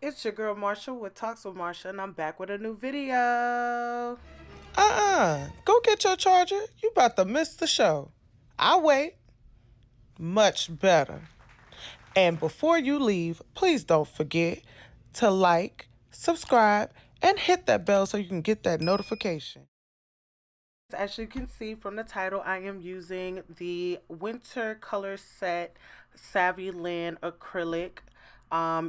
It's your girl Marsha with Talks with Marsha, and I'm back with a new video. Go get your charger. You about to miss the show. I'll wait. Much better. And before you leave, please don't forget to like, subscribe, and hit that bell so you can get that notification. As you can see from the title, I am using the winter color set Saviland acrylic.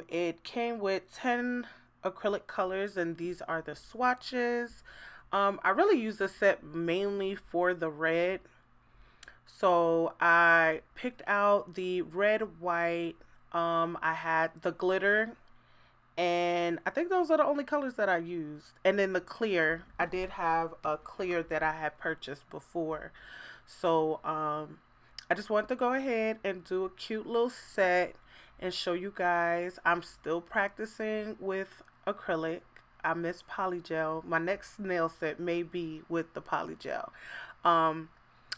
It came with 10 acrylic colors, and these are the swatches. I really use the set mainly for the red. So I picked out the red, white. I had the glitter, and I think those are the only colors that I used. And then the clear, I did have a clear that I had purchased before. So I just wanted to go ahead and do a cute little set and show you guys. I'm still practicing with acrylic. I miss polygel. My next nail set may be with the polygel. Um,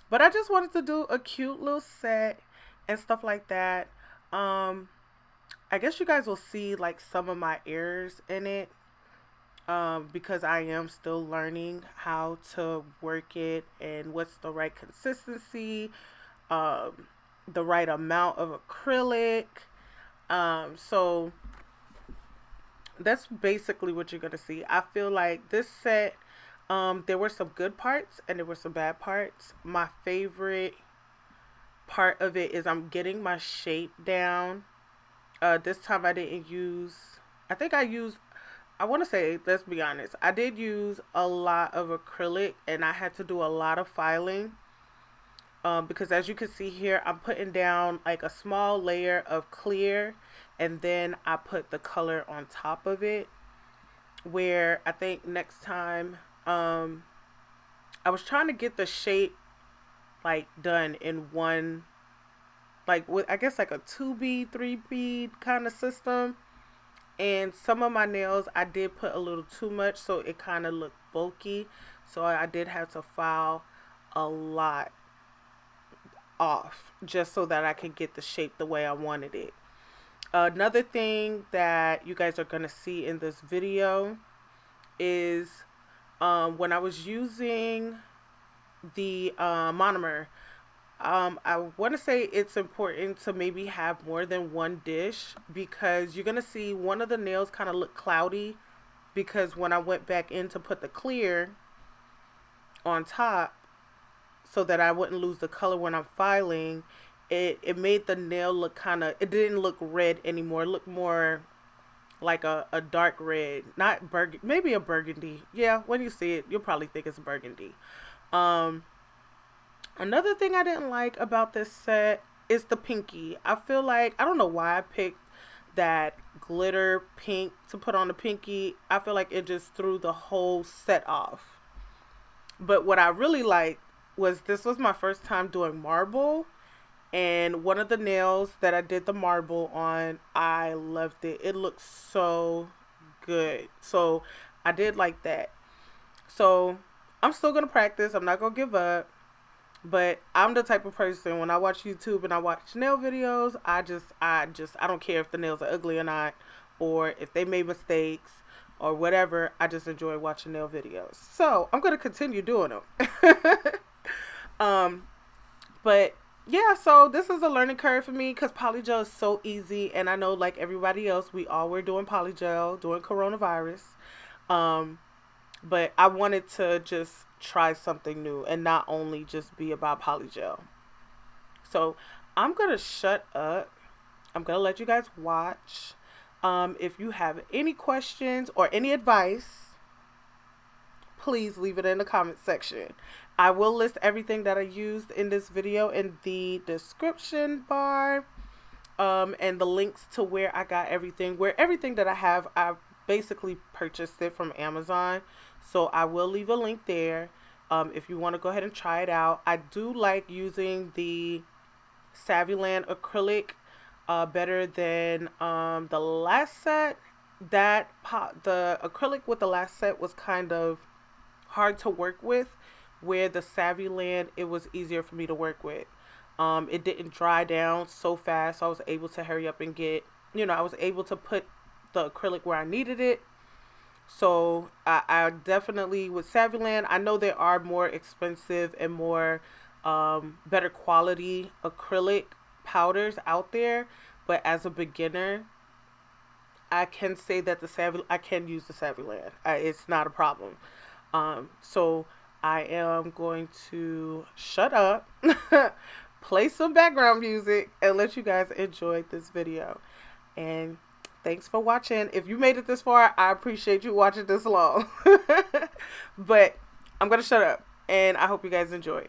but I just wanted to do a cute little set and stuff like that. Um, I guess you guys will see like some of my errors in it, because I am still learning how to work it and what's the right consistency, um, the right amount of acrylic. So that's basically what you're gonna see. I feel like this set, there were some good parts and there were some bad parts. My favorite part of it is I'm getting my shape down. This time I didn't use. I think I used. I want to say, let's be honest. I did use a lot of acrylic, and I had to do a lot of filing. Because as you can see here, I'm putting down like a small layer of clear, and then I put the color on top of it. Where I think next time, I was trying to get the shape like done in one, like with I guess like a 2 bead, 3 bead kind of system. And some of my nails I did put a little too much, so it kind of looked bulky. So I did have to file a lot off just so that I could get the shape the way I wanted it. Another thing that you guys are going to see in this video is, when I was using the monomer, I want to say it's important to maybe have more than one dish, because you're going to see one of the nails kind of look cloudy, because when I went back in to put the clear on top so that I wouldn't lose the color when I'm filing, it made the nail look kind of, it didn't look red anymore. It looked more like a dark red, not burgundy, maybe a burgundy. Yeah, when you see it, you'll probably think it's burgundy. Um, Another thing I didn't like about this set is the pinky. I feel like, I don't know why I picked that glitter pink to put on the pinky. I feel like it just threw the whole set off. But what I really liked was, this was my first time doing marble, and one of the nails that I did the marble on, I loved it. It looked so good. So I did like that. So I'm still gonna practice. I'm not gonna give up. But I'm the type of person, when I watch YouTube and I watch nail videos, I don't care if the nails are ugly or not, or if they made mistakes or whatever. I just enjoy watching nail videos. So I'm gonna continue doing them. um, but yeah, so this is a learning curve for me because polygel is so easy, and I know like everybody else, we all were doing polygel during coronavirus. Um, but I wanted to just try something new and not only just be about polygel. So I'm gonna shut up. I'm gonna let you guys watch. If you have any questions or any advice, please leave it in the comment section. I will list everything that I used in this video in the description bar, and the links to where I got everything. Where everything that I have, I basically purchased it from Amazon. So I will leave a link there, if you want to go ahead and try it out. I do like using the Saviland acrylic better than the last set. The acrylic with the last set was kind of hard to work with, where the Saviland, it was easier for me to work with. It didn't dry down so fast, so I was able to hurry up and get, I was able to put the acrylic where I needed it. So I definitely, with Saviland, I know there are more expensive and more better quality acrylic powders out there, but as a beginner, I can say that I can use the Saviland. It's not a problem. So I am going to shut up, play some background music, and let you guys enjoy this video. And thanks for watching. If you made it this far, I appreciate you watching this long. But I'm going to shut up, and I hope you guys enjoy.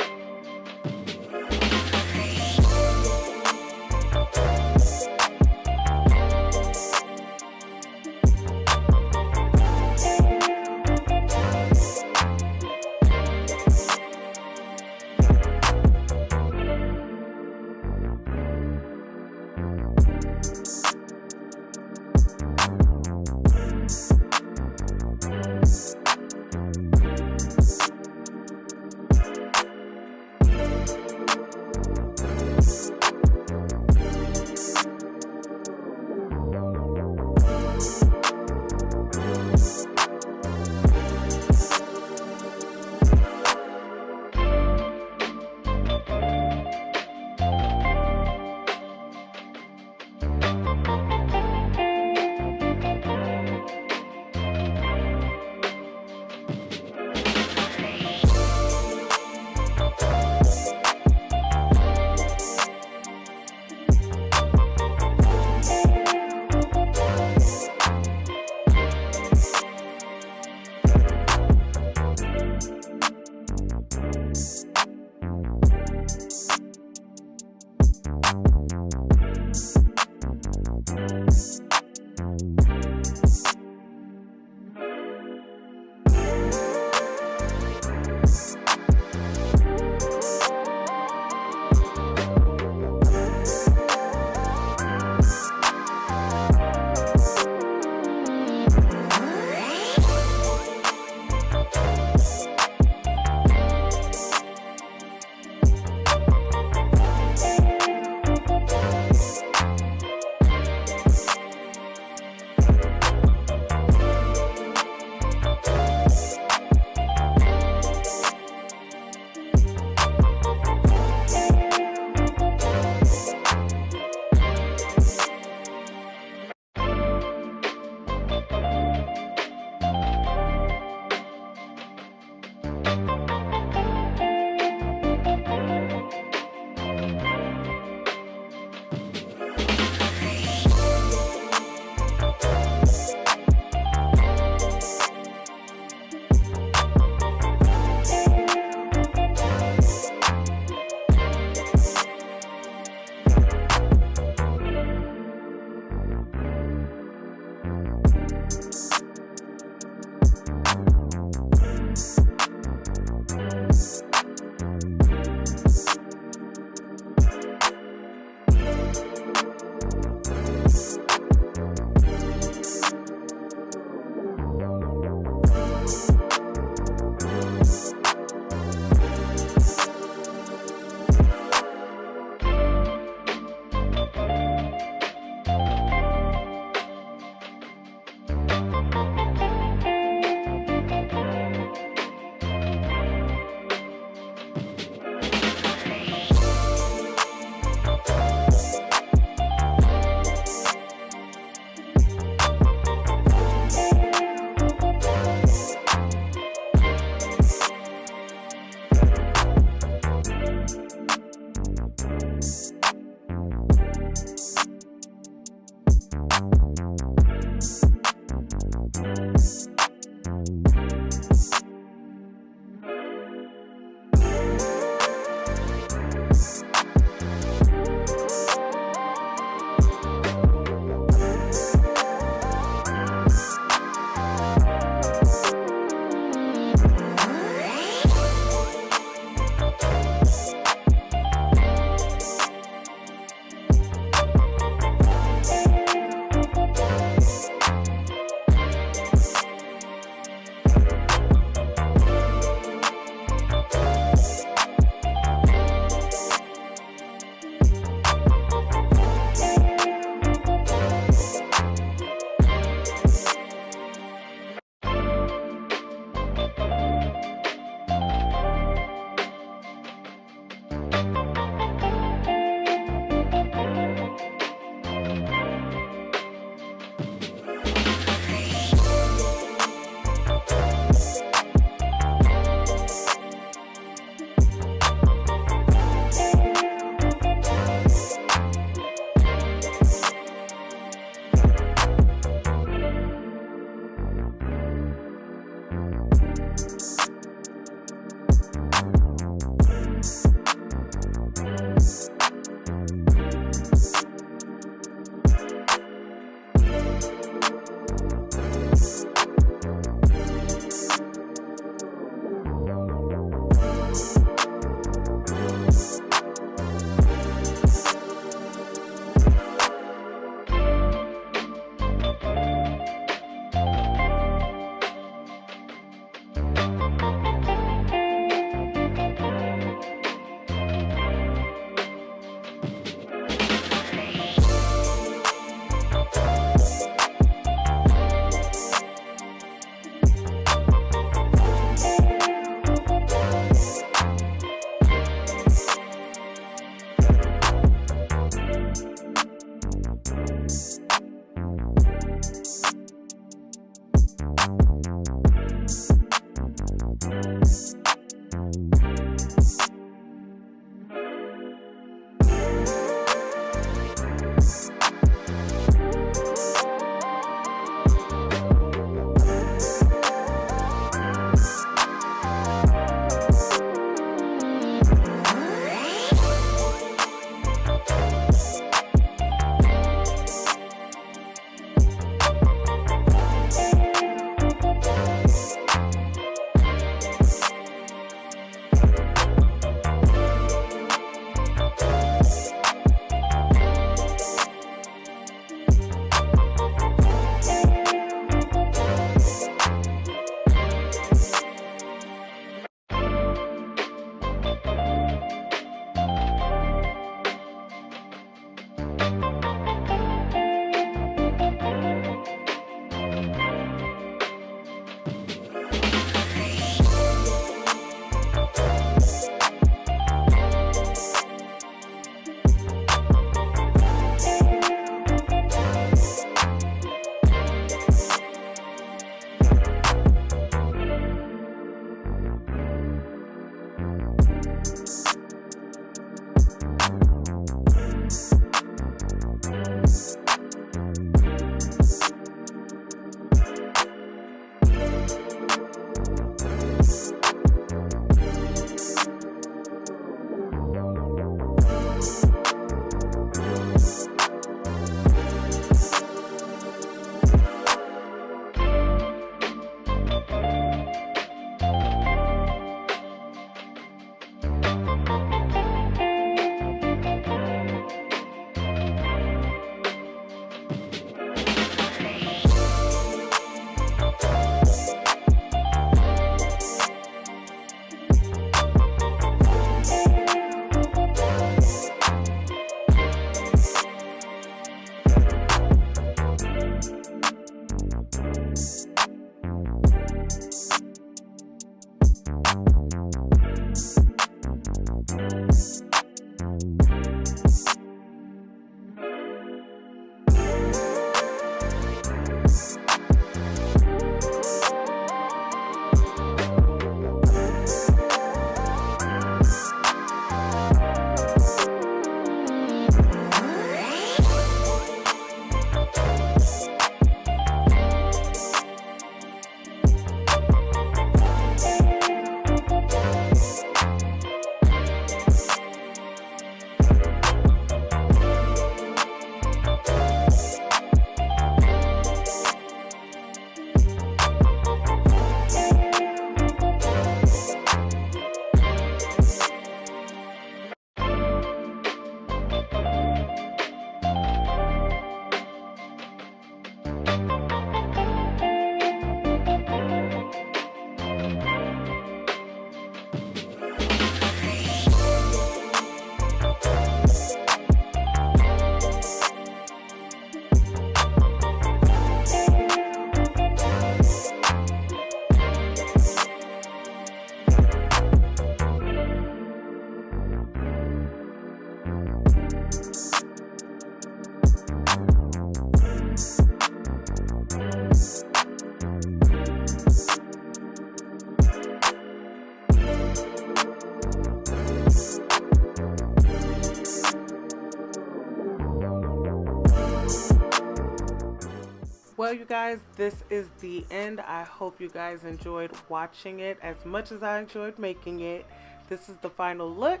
you guys, this is the end. I hope you guys enjoyed watching it as much as I enjoyed making it. This is the final look.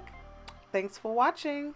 Thanks for watching.